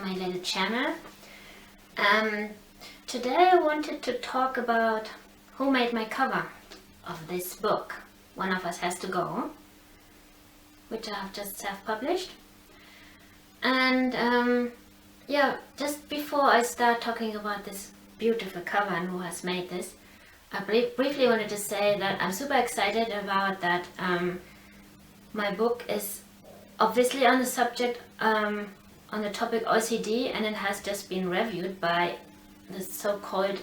my little channel. Today I wanted to talk about who made my cover of this book, One of Us Has to Go, which I have just self-published. And yeah, just before I start talking about this beautiful cover and who has made this, I briefly wanted to say that I'm super excited about that. My book is obviously on the subject, on the topic OCD, and it has just been reviewed by the so-called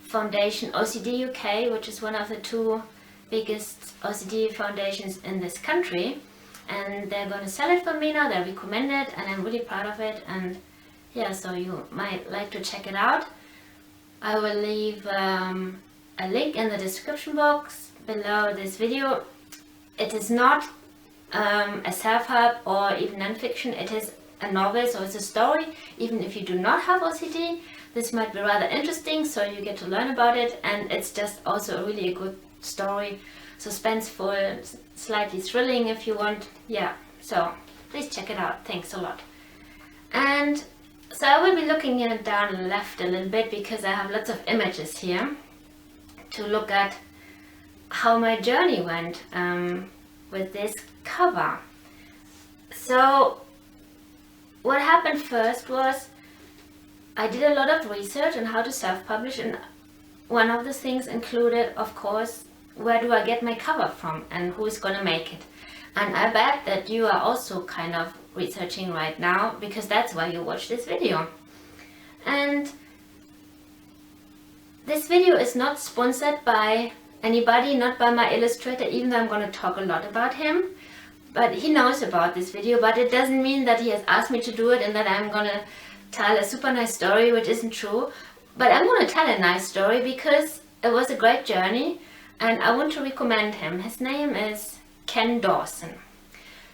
foundation OCD UK, which is one of the two biggest OCD foundations in this country. And they're going to sell it for me now, they recommend it, and I'm really proud of it. And yeah, so you might like to check it out. I will leave a link in the description box below this video. It is not a self-help or even non-fiction. It is a novel, so it's a story. Even if you do not have OCD, this might be rather interesting, so you get to learn about it. And it's just also really a good story, suspenseful, slightly thrilling if you want. Yeah, so please check it out. Thanks a lot. And so I will be looking down left a little bit because I have lots of images here to look at how my journey went with this cover. So what happened first was I did a lot of research on how to self-publish, and one of the things included, of course, where do I get my cover from and who is going to make it. And I bet that you are also kind of researching right now, because that's why you watch this video. And this video is not sponsored by anybody, not by my illustrator, even though I'm going to talk a lot about him. But he knows about this video, but it doesn't mean that he has asked me to do it and that I'm going to tell a super nice story, which isn't true. But I'm going to tell a nice story because it was a great journey and I want to recommend him. His name is Dawson.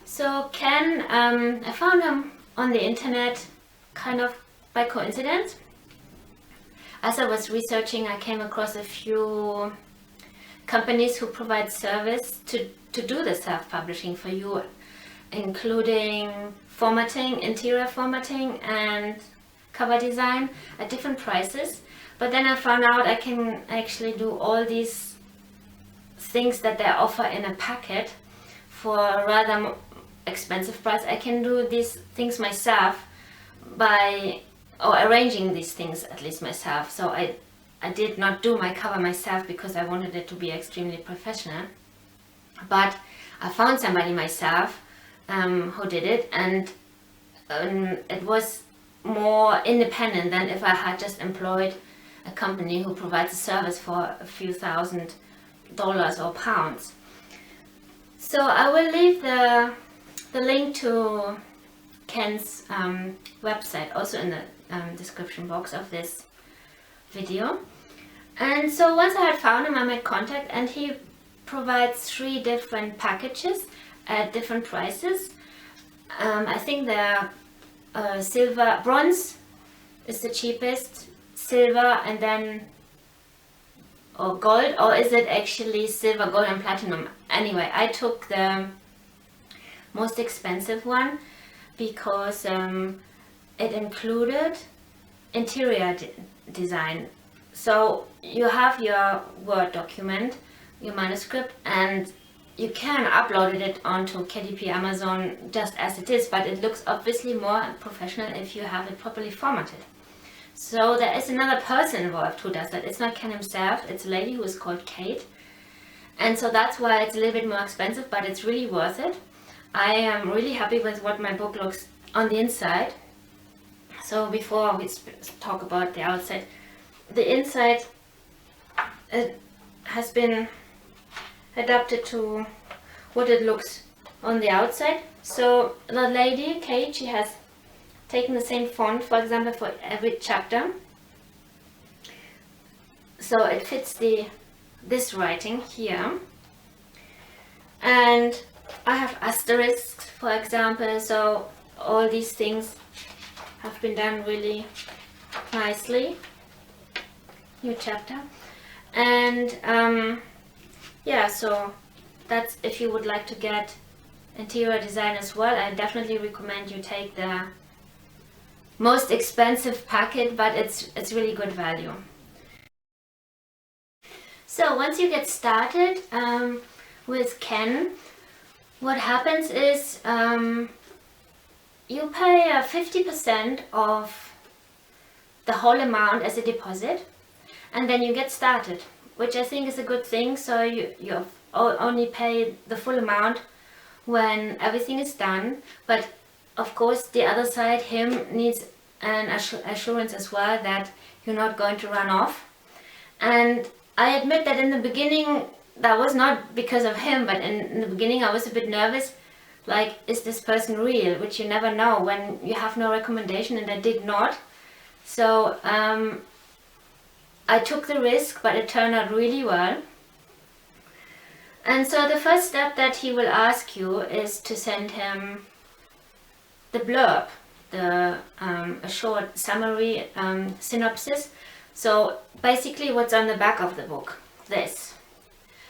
So Ken, I found him on the internet kind of by coincidence. As I was researching, I came across a few companies who provide service to do the self-publishing for you, including formatting, interior formatting and cover design at different prices. But then I found out I can actually do all these things that they offer in a packet for a rather expensive price. I can do these things myself or arranging these things at least myself. So I did not do my cover myself because I wanted it to be extremely professional. But I found somebody myself who did it, and it was more independent than if I had just employed a company who provides a service for a few $1,000s or pounds. So I will leave the link to Ken's website also in the description box of this video. And so once I had found him, I made contact, and he provides 3 different packages at different prices. I think they're silver, bronze is the cheapest, silver, and then or gold, or is it actually silver, gold and platinum? Anyway, I took the most expensive one because it included interior design. So you have your Word document, your manuscript, and you can upload it onto KDP Amazon just as it is, but it looks obviously more professional if you have it properly formatted. So there is another person involved who does that. It's not Ken himself, it's a lady who is called Kate. And so that's why it's a little bit more expensive, but it's really worth it. I am really happy with what my book looks on the inside. So before we talk about the outside, the inside has been adapted to what it looks on the outside. So the lady, Kate, she has taken the same font, for example, for every chapter. So it fits this writing here. And I have asterisks, for example, so all these things have been done really nicely. New chapter. And yeah, so that's if you would like to get interior design as well. I definitely recommend you take the most expensive packet, but it's really good value. So once you get started with Ken, what happens is you pay 50% of the whole amount as a deposit, and then you get started, which I think is a good thing. So you only pay the full amount when everything is done, but of course the other side, him, needs an assurance as well that you're not going to run off. And I admit that in the beginning, that was not because of him, but in the beginning I was a bit nervous, like, is this person real? Which you never know when you have no recommendation, and I did not. So I took the risk, but it turned out really well. And so the first step that he will ask you is to send him the blurb, a short summary, synopsis. So basically what's on the back of the book, this.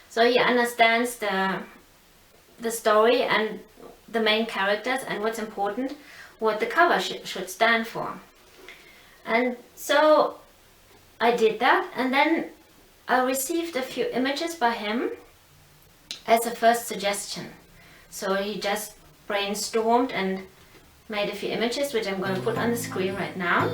So he understands the story and the main characters and what's important, what the cover should stand for. And so I did that, and then I received a few images by him as a first suggestion. So he just brainstormed and made a few images, which I'm going to put on the screen right now.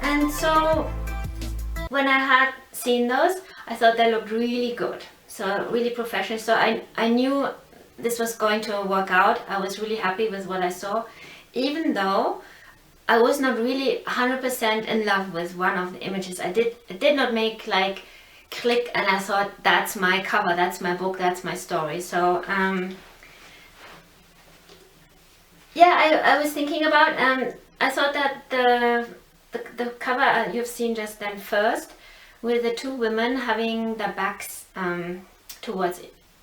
And so when I had seen those, I thought they looked really good, so really professional. So I knew this was going to work out. I was really happy with what I saw, even though I was not really 100% in love with one of the images. It did not make like click, and I thought, that's my cover, that's my book, that's my story. So yeah, I was thinking about, I thought that the cover you've seen just then first, with the two women having their backs towards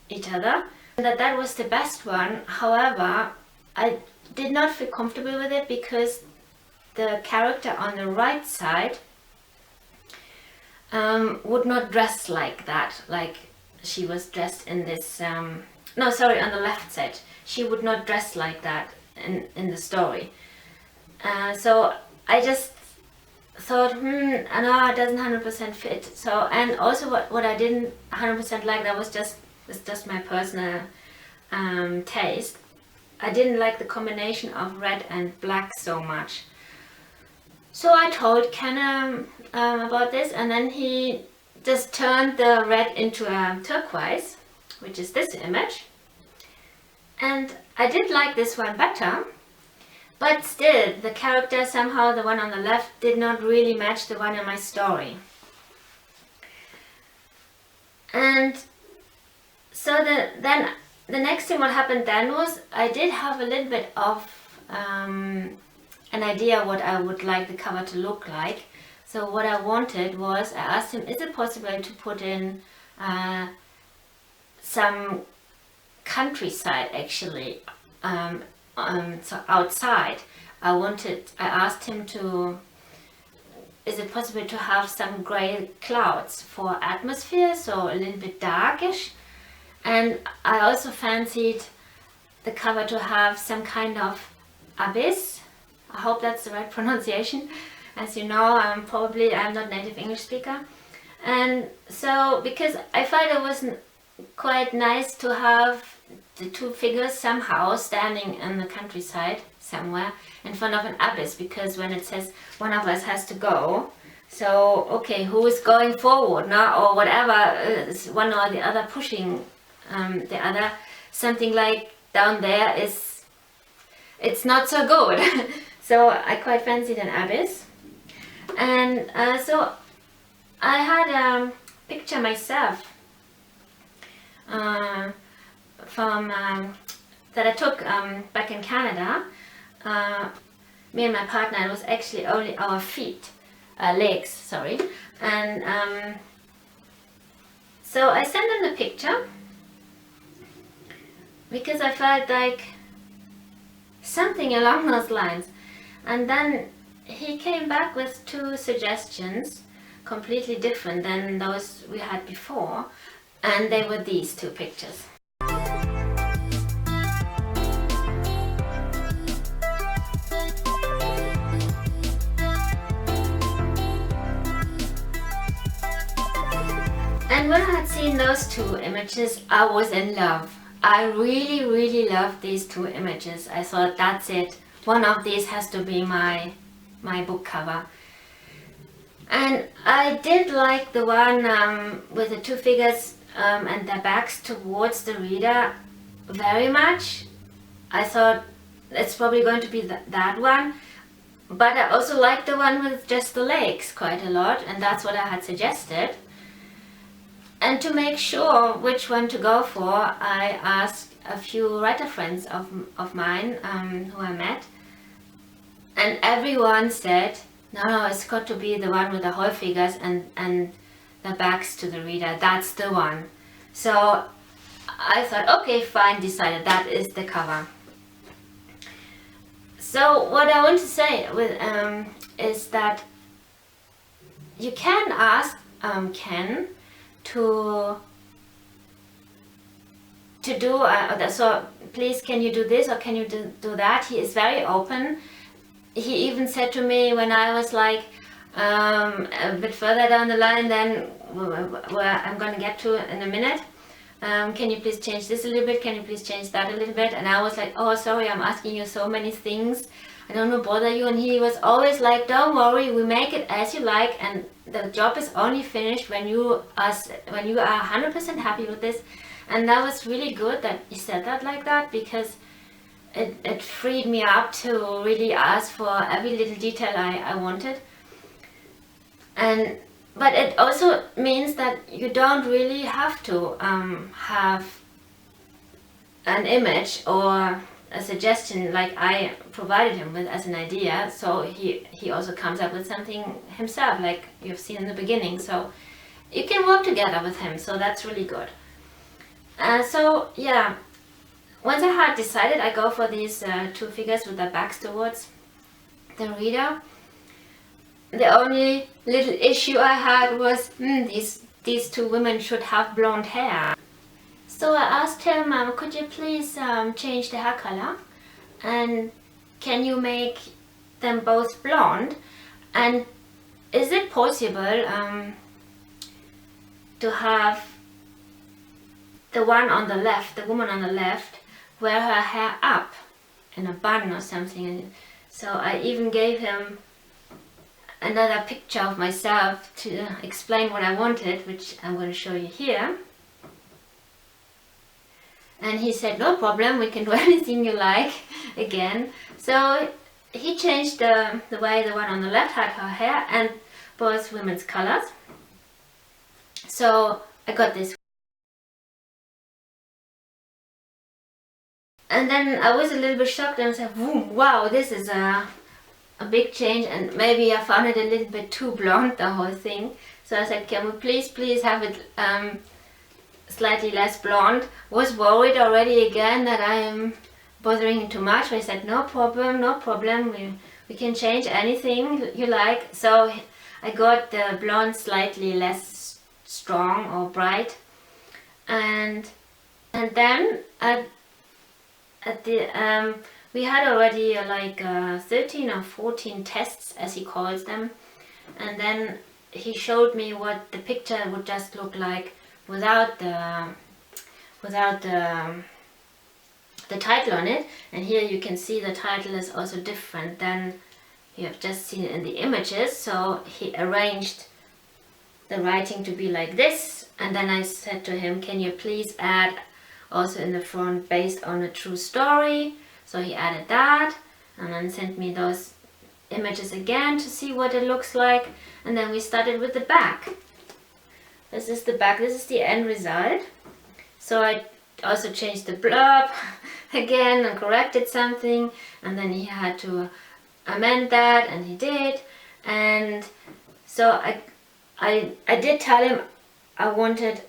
each other, that was the best one. However, I did not feel comfortable with it because the character on the right side would not dress like that, like she was dressed in this, no, sorry, on the left side. She would not dress like that in the story. So I just thought, no, it doesn't 100% fit. So, and also what I didn't 100% like, that was just my personal taste. I didn't like the combination of red and black so much. So I told Ken about this, and then he just turned the red into a turquoise, which is this image. And I did like this one better, but still the character, somehow the one on the left, did not really match the one in my story. And so then the next thing what happened then was, I did have a little bit of an idea what I would like the cover to look like. So what I wanted was, I asked him, is it possible to put in some countryside actually, so outside. I asked him to, is it possible to have some gray clouds for atmosphere, so a little bit darkish. And I also fancied the cover to have some kind of abyss. I hope that's the right pronunciation. As you know, I'm not native English speaker. And so, because I felt it was quite nice to have the two figures somehow standing in the countryside somewhere in front of an abyss, because when it says one of us has to go, so okay, who is going forward now, or whatever, is one or the other pushing the other, something like down there it's not so good. So I quite fancied an abyss. And so I had a picture myself from that I took back in Canada. Me and my partner, it was actually only our legs, sorry. And So I sent him the picture because I felt like something along those lines. And then he came back with 2 suggestions, completely different than those we had before, and they were these 2 pictures. And when I had seen those 2 images, I was in love. I really loved these 2 images. I thought, that's it. One of these has to be my book cover. And I did like the one with the 2 figures and their backs towards the reader very much. I thought it's probably going to be that one. But I also liked the one with just the legs quite a lot, and that's what I had suggested. And to make sure which one to go for, I asked a few writer friends of mine who I met, and everyone said, no, it's got to be the one with the whole figures and the backs to the reader. That's the one. So I thought, okay, fine, decided that is the cover. So what I want to say with is that you can ask Ken to do so please, can you do this or can you do that? He is very open. He even said to me when I was like a bit further down the line than where I'm going to get to in a minute, can you please change this a little bit, can you please change that a little bit? And I was like, oh sorry, I'm asking you so many things, I don't want to bother you. And he was always like, don't worry, we make it as you like, and the job is only finished when you are 100% happy with this. And that was really good that he said that like that, because it freed me up to really ask for every little detail I wanted. But it also means that you don't really have to have an image or a suggestion like I provided him with as an idea. So he also comes up with something himself, like you've seen in the beginning. So you can work together with him, so that's really good. So yeah, once I had decided, I go for these 2 figures with their backs towards the reader. The only little issue I had was these 2 women should have blonde hair. So I asked him, could you please change the hair color, and can you make them both blonde, and is it possible to have the one on the left, the woman on the left, wear her hair up in a bun or something? So I even gave him another picture of myself to explain what I wanted, which I'm going to show you here. And he said, no problem, we can do anything you like again. So he changed the way the one on the left had her hair and both women's colors. So I got this. And then I was a little bit shocked and said, wow, this is a big change, and maybe I found it a little bit too blonde, the whole thing. So I said, can we please have it slightly less blonde? Was worried already again that I am bothering him too much. But he said, no problem, we can change anything you like. So I got the blonde slightly less strong or bright, and then at the we had already like 13 or 14 tests, as he calls them, and then he showed me what the picture would just look like without the title on it. And here you can see the title is also different than you have just seen in the images. So he arranged the writing to be like this, and then I said to him, can you please add also in the front, based on a true story? So he added that, and then sent me those images again to see what it looks like. And then we started with the back. This is the back, this is the end result. So I also changed the blurb again and corrected something, and then he had to amend that, and he did. And so I did tell him I wanted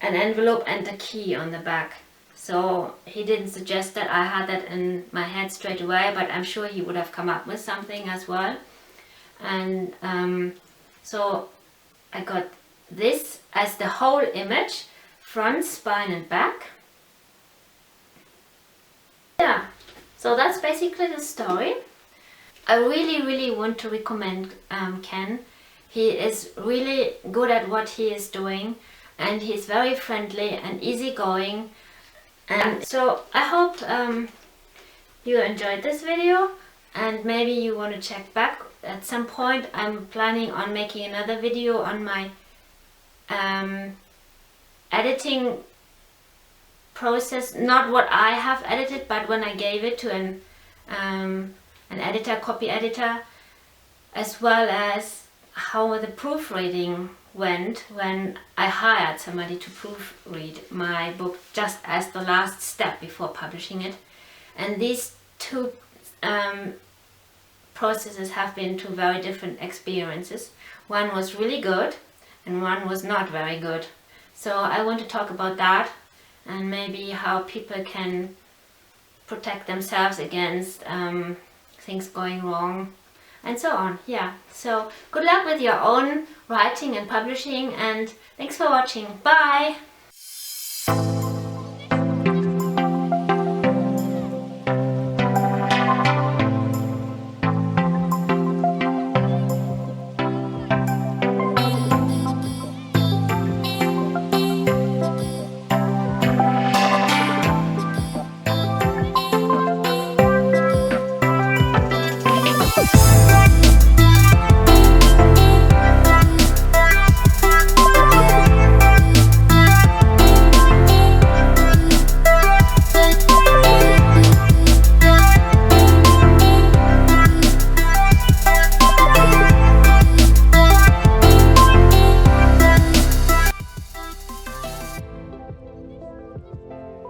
an envelope and a key on the back. So he didn't suggest that I had that in my head straight away, but I'm sure he would have come up with something as well. And so I got this as the whole image, front, spine and back. Yeah, so that's basically the story. I really want to recommend Ken. He is really good at what he is doing, and he's very friendly and easygoing. And so I hope you enjoyed this video, and maybe you want to check back at some point. I'm planning on making another video on my editing process, not what I have edited, but when I gave it to an editor, copy editor, as well as how the proofreading went when I hired somebody to proofread my book just as the last step before publishing it. And these two processes have been two very different experiences. One was really good and one was not very good. So I want to talk about that, and maybe how people can protect themselves against things going wrong and so on. Yeah, so good luck with your own writing and publishing, and thanks for watching. Bye!